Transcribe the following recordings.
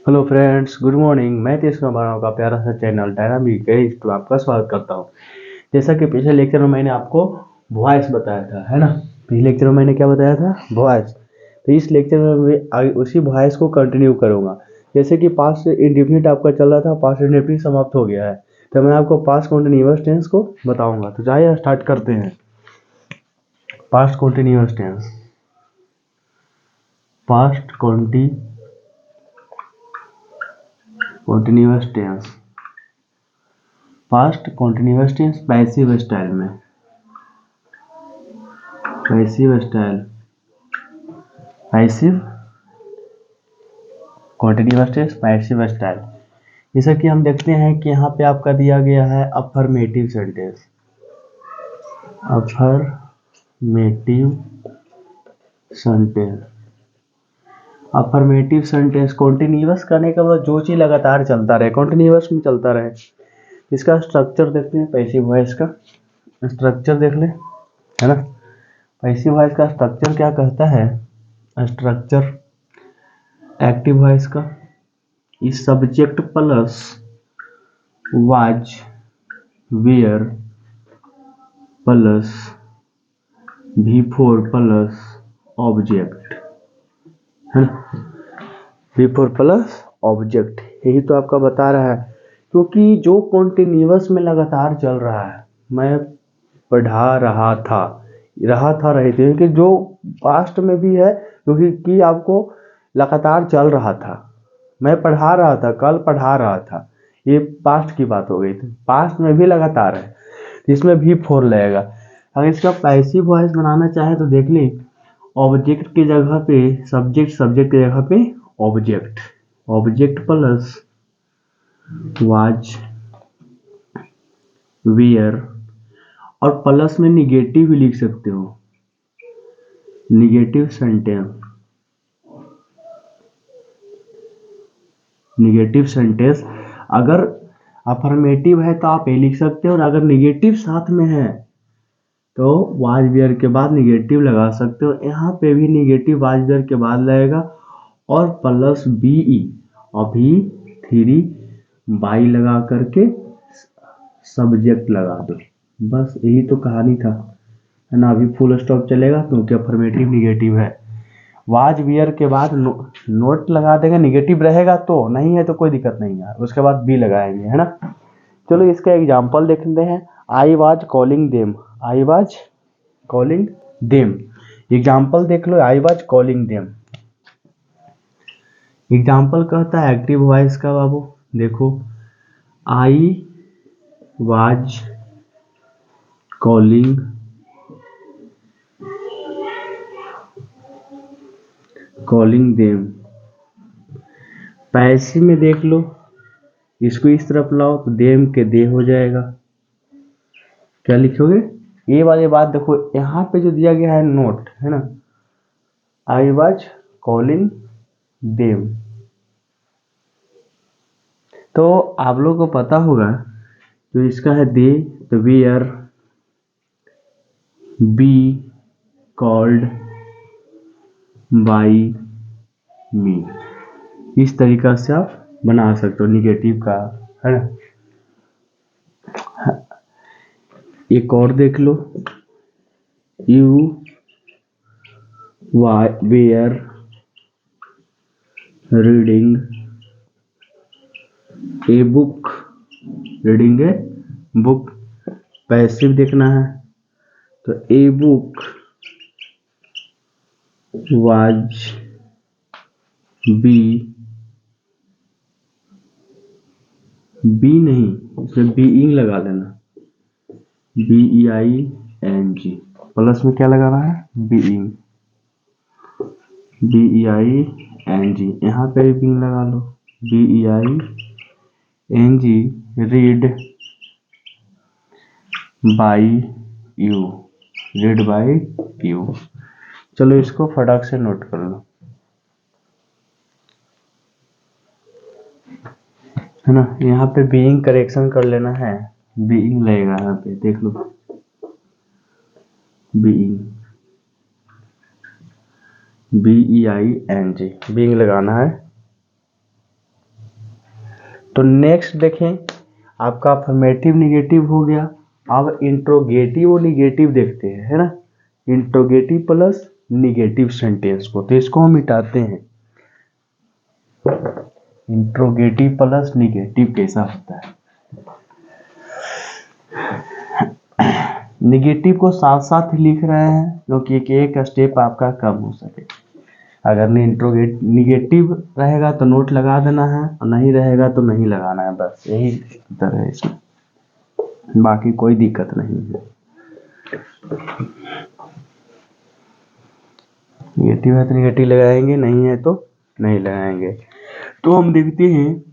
Hello friends, good morning. मैं तेज कुमार का प्यारा सा चैनल डायनामिक गेस्ट तो आपका स्वागत करता हूँ। जैसा कि पिछले लेक्चर में मैंने आपको वॉइस बताया था, है ना। पिछले लेक्चर में मैंने क्या बताया था? वॉइस। तो इस लेक्चर में मैं उसी वॉइस को कंटिन्यू करूँगा। जैसे कि पास्ट इंडेफिनिट आपका चल रहा था, पास्ट इंडेफिनिट समाप्त हो गया है, तो मैं आपको पास्ट कंटिन्यूअस टेंस को बताऊँगा। तो जाइए स्टार्ट करते हैं। Past continuous tense. Past continuous tense. Past continuous tense passive style में। Passive style. Passive continuous tense passive style. जैसा कि हम देखते हैं कि यहाँ पे आपका दिया गया है affirmative sentence. Affirmative sentence. Affirmative sentence continuous करने का मतलब जो चीज लगातार चलता रहे, कॉन्टिन्यूअस में चलता रहे। इसका स्ट्रक्चर देखते हैं, पैसिव वॉइस का स्ट्रक्चर देख ले, है ना। पैसिव वॉइस का स्ट्रक्चर क्या कहता है? स्ट्रक्चर एक्टिव वॉइस का इस subject plus was were plus V4 plus object, है ना। V4 प्लस ऑब्जेक्ट, यही तो आपका बता रहा है। क्योंकि जो कॉन्टिन्यूअस में लगातार चल रहा है, मैं पढ़ा रहा था रहे थे, कि जो पास्ट में भी है, क्योंकि कि आपको लगातार चल रहा था। मैं पढ़ा रहा था, कल पढ़ा रहा था, ये पास्ट की बात हो गई थी। पास्ट में भी लगातार है, इसमें भी फोर लगेगा। अगर इसका पैसिव वॉइस बनाना चाहे तो देख लें, ऑब्जेक्ट की जगह पे सब्जेक्ट, सब्जेक्ट की जगह पे object, object plus was were, और प्लस में निगेटिव भी लिख सकते हो, निगेटिव सेंटेंस। निगेटिव सेंटेंस अगर अफर्मेटिव है तो आप ये लिख सकते हो, और अगर निगेटिव साथ में है तो वाज वेयर के बाद निगेटिव लगा सकते हो। यहाँ पे भी निगेटिव वाज वेयर के बाद लगेगा, और प्लस बीई, अभी थ्री बाई लगा करके सब्जेक्ट लगा दो। बस यही तो कहानी था, है ना। अभी फुल स्टॉप चलेगा क्योंकि अफर्मेटिव निगेटिव है। वाज वियर के बाद नोट लगा देंगे, निगेटिव रहेगा तो, नहीं है तो कोई दिक्कत नहीं है, उसके बाद बी लगाएंगे, है ना। चलो इसका एग्जाम्पल देखते हैं। I was calling them, I was calling them. Example देख लो, I was calling them. Example कहता है एक्टिव वॉइस का, बाबू देखो, I was calling them. Passive में देख लो, इसको इस तरफ लाओ तो देम के दे हो जाएगा। क्या लिखोगे? ये वाली बात देखो, यहाँ पे जो दिया गया है नोट, है ना, आई वाज कॉलिंग देम। तो आप लोग को पता होगा, जो इसका है दे, तो वेयर बी कॉल्ड बाई मी। इस तरीका से आप बना सकते हो निगेटिव का, है ना। एक और देख लो, you were reading a book, reading a book. Passive देखना है तो a book was be, be नहीं, इसमें बीइंग लगा लेना, BEING। प्लस में क्या लगाना है? Being, BEING। यहाँ पे भी बीइंग लगा लो, BEING। Read by you, read by you. चलो इसको फटाक से नोट कर लो, है ना। यहाँ पे बीइंग करेक्शन कर लेना है, बीइंग लगेगा यहाँ पे, देख लो, बीइंग, BEING, बीइंग लगाना है। तो नेक्स्ट देखें, आपका अफर्मेटिव निगेटिव हो गया। अब इंट्रोगेटिव और निगेटिव देखते हैं, है ना। इंट्रोगेटिव प्लस निगेटिव सेंटेंस को, तो इसको हम मिटाते हैं। इंट्रोगेटिव प्लस निगेटिव कैसा होता है। निगेटिव को साथ साथ ही लिख रहे हैं क्योंकि एक स्टेप आपका कम हो सके। अगर निगेटिव रहेगा तो नोट लगा देना है, और नहीं रहेगा तो नहीं लगाना है, बस यही अंतर है इसमें, बाकी कोई दिक्कत नहीं है। निगेटिव है तो निगेटिव लगाएंगे, नहीं है तो नहीं लगाएंगे। तो हम देखते हैं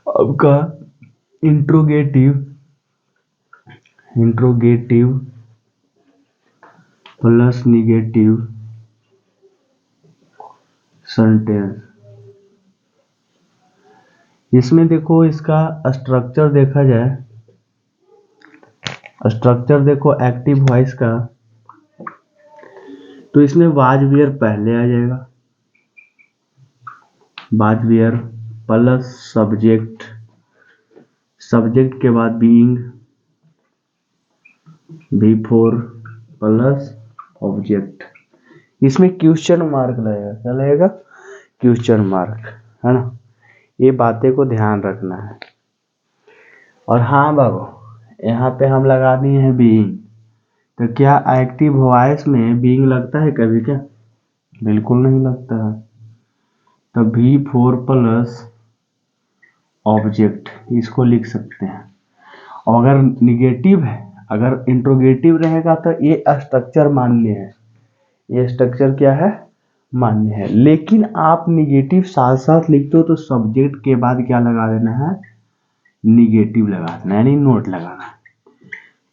आपका इंट्रोगेटिव प्लस निगेटिव सेंटेंस। इसमें देखो, इसका स्ट्रक्चर देखा जाए, स्ट्रक्चर देखो एक्टिव वॉइस का, तो इसमें वाज वेयर पहले आ जाएगा, was were plus subject, subject के बाद बीइंग, बिफोर प्लस ऑब्जेक्ट। इसमें क्वेश्चन मार्क लगेगा, क्या लगेगा, क्वेश्चन मार्क, है ना। ये बातें को ध्यान रखना है। और हाँ बाबू, यहाँ पे हम लगा दिए हैं बीइंग, तो क्या एक्टिव वॉइस में बीइंग लगता है कभी क्या, बिल्कुल नहीं लगता है। तो V4 प्लस ऑब्जेक्ट, इसको लिख सकते हैं। और अगर निगेटिव है, अगर इंट्रोगेटिव रहेगा तो ये स्ट्रक्चर मान्य है, ये स्ट्रक्चर क्या है, मान्य है। लेकिन आप निगेटिव साथ साथ लिखते हो तो सब्जेक्ट के बाद क्या लगा देना है, निगेटिव लगा देना, यानी नोट लगाना है।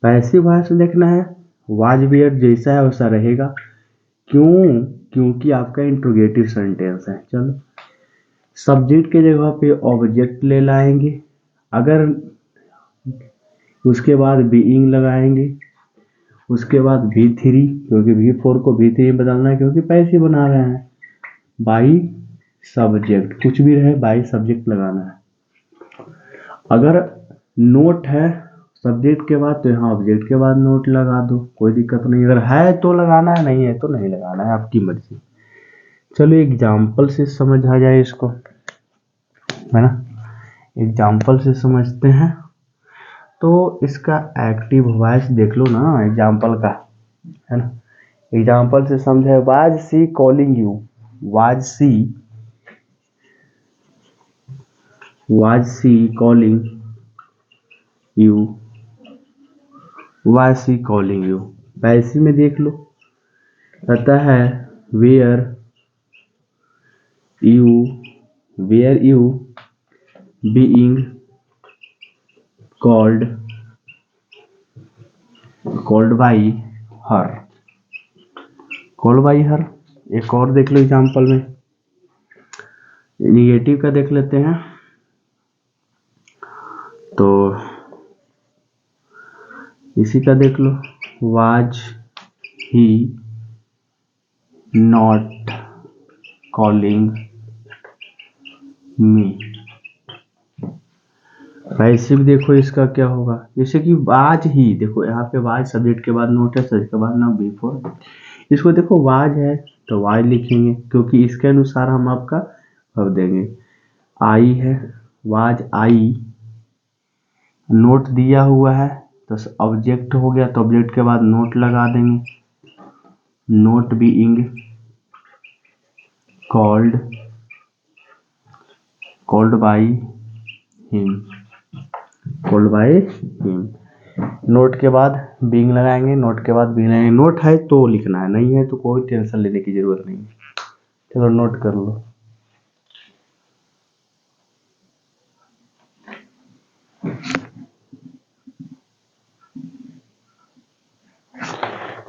पैसिव वॉइस में देखना है, वाज वेयर जैसा है वैसा रहेगा। क्यों, क्योंकि आपका इंट्रोगेटिव सेंटेंस है। चलो, सब्जेक्ट के जगह पे ऑब्जेक्ट ले लाएंगे, अगर उसके बाद बीइंग लगाएंगे, उसके बाद V3, क्योंकि V4 को V3 में बदलना है क्योंकि पैसिव बना रहे हैं, बाई सब्जेक्ट, कुछ भी रहे बाई सब्जेक्ट लगाना है। अगर नोट है सब्जेक्ट के बाद तो यहाँ ऑब्जेक्ट के बाद नोट लगा दो, कोई दिक्कत नहीं। अगर है तो लगाना है, नहीं है तो नहीं लगाना है, आपकी मर्जी। चलो एग्जाम्पल से समझ आ जाए इसको, है ना। एग्जाम्पल से समझते हैं। तो इसका एक्टिव वॉइस देख लो ना एग्जाम्पल का, है ना। एग्जाम्पल से समझे, was she calling you, was she calling you, was she calling you. Passive में देख लो, कहता है were you being called by her. एक और देख लो एग्जाम्पल में, निगेटिव का देख लेते हैं। तो इसी का देख लो, was he not calling me. Passive देखो इसका क्या होगा, जैसे कि वाज ही, देखो यहाँ पे वाज सब्जेक्ट के बाद नोट है, सब्जेक्ट के बाद ना बिफोर। इसको देखो वाज है तो वाज लिखेंगे क्योंकि इसके अनुसार हम आपका अब देंगे। आई है, वाज आई, नोट दिया हुआ है तो ऑब्जेक्ट हो गया, तो ऑब्जेक्ट के बाद नोट लगा देंगे, note being called by him, note के बाद बीइंग लगाएंगे, नोट के बाद बीइंग लगाएंगे। नोट है तो लिखना है, नहीं है तो कोई टेंशन लेने की जरूरत नहीं है। चलो नोट कर लो।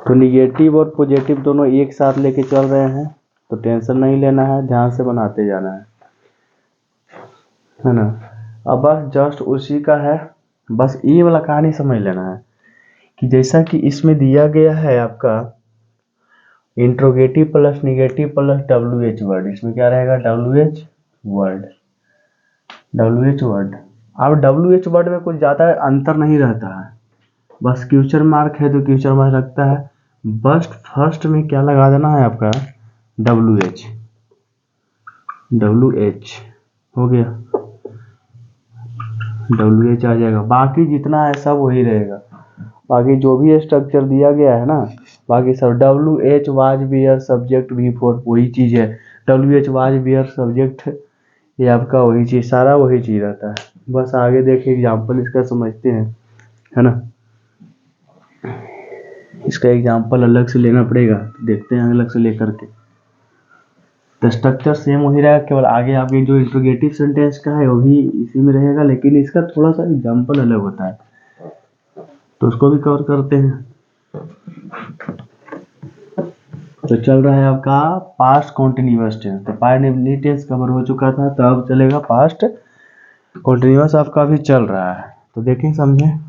तो निगेटिव और पॉजिटिव दोनों एक साथ लेके चल रहे हैं, तो टेंशन नहीं लेना है, ध्यान से बनाते जाना है ना। अब बस जस्ट उसी का है, बस ये वाला कहानी समझ लेना है कि जैसा कि इसमें दिया गया है आपका interrogative plus negative plus WH word, इसमें क्या रहेगा, WH वर्ड। WH word. अब WH वर्ड में कुछ ज़्यादा अंतर नहीं रहता है, बस क्वेश्चन मार्क है तो क्वेश्चन मार्क लगता है, बस फर्स्ट में क्या लगा देना है आपका WH। WH हो गया, WH आ जाएगा, बाकी जितना है सब वही रहेगा, बाकी जो भी स्ट्रक्चर दिया गया है ना, बाकी सब WH was beer subject V4 वही चीज़ है, WH वाज बियर सब्जेक्ट, ये आपका वही चीज़, सारा वही चीज़ रहता है। बस आगे देखिए एग्जाम्पल इसका समझते हैं, है ना। इसका एग्जाम्पल अलग से लेना पड़ेगा, देखते हैं अलग से लेकर के। तो स्ट्रक्चर सेम वही रहेगा, केवल आगे आपके जो इंट्रोगेटिव सेंटेंस का है वो भी इसी में रहेगा, लेकिन इसका थोड़ा सा एग्जाम्पल अलग होता है, तो उसको भी कवर करते हैं। तो चल रहा है आपका पास्ट कॉन्टिन्यूअस टेंस, तो पास्ट टेंस कवर हो चुका था, तो अब चलेगा पास्ट कॉन्टिन्यूअस आपका भी चल रहा है। तो देखें समझें,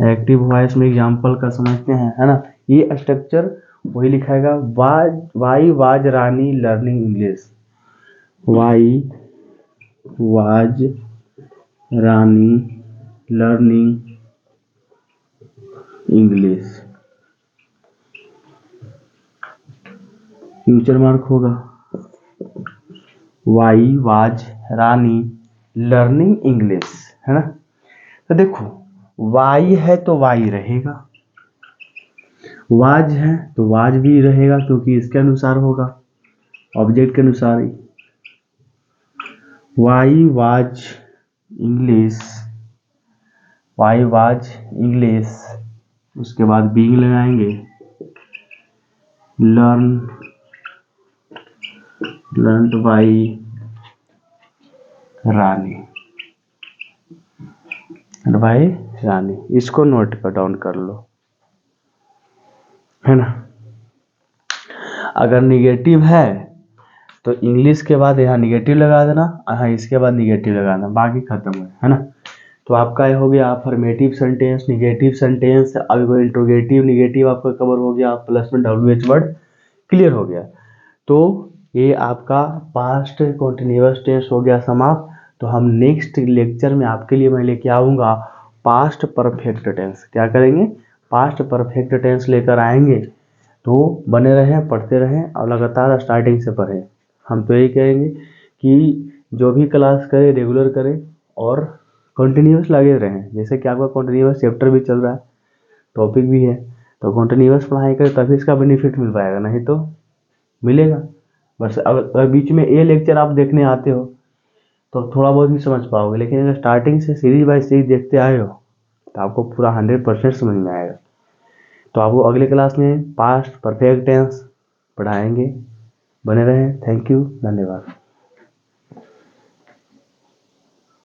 एक्टिव वॉइस में एग्जाम्पल का समझते हैं, है ना। ये स्ट्रक्चर वही लिखाएगा, why was Rani learning English, why was Rani learning English, future mark होगा, why was Rani learning English, है ना। तो देखो वाई है तो वाई रहेगा, वाज है तो वाज भी रहेगा, क्योंकि इसके अनुसार होगा, ऑब्जेक्ट के अनुसार ही। Why was English, why was English, उसके बाद बीइंग लगाएंगे, लर्न बाई रानी, भाई रानी, इसको नोट कर डाउन कर लो, है ना। अगर निगेटिव है तो इंग्लिश के बाद यहाँ निगेटिव लगा देना, हाँ इसके बाद निगेटिव लगा देना, बाकी खत्म है ना। तो आपका ये हो गया अफर्मेटिव सेंटेंस, निगेटिव सेंटेंस, अब इंट्रोगेटिव निगेटिव आपका कवर हो गया, प्लस में WH वर्ड क्लियर हो गया। तो ये आपका पास्ट कॉन्टिन्यूअस टेंस हो गया समाप्त। तो हम नेक्स्ट लेक्चर में आपके लिए मैं लेके आऊँगा पास्ट परफेक्ट टेंस। क्या करेंगे, पास्ट परफेक्ट टेंस लेकर आएंगे। तो बने रहें, पढ़ते रहें और लगातार स्टार्टिंग से पढ़ें। हम तो यही कहेंगे कि जो भी क्लास करें रेगुलर करें और कंटिन्यूअस लगे रहें। जैसे कि आपका कंटिन्यूअस चैप्टर भी चल रहा है, टॉपिक भी है, तो कंटिन्यूअस पढ़ाई करें तभी इसका बेनिफिट मिल पाएगा, नहीं तो मिलेगा। बस अगर बीच में ये लेक्चर आप देखने आते हो तो थोड़ा बहुत ही समझ पाओगे, लेकिन अगर स्टार्टिंग से सीरीज बाय सीरीज देखते आए हो तो आपको पूरा 100% समझ में आएगा। तो आपको अगले क्लास में पास्ट परफेक्ट टेंस पढ़ाएंगे, बने रहें। थैंक यू, धन्यवाद।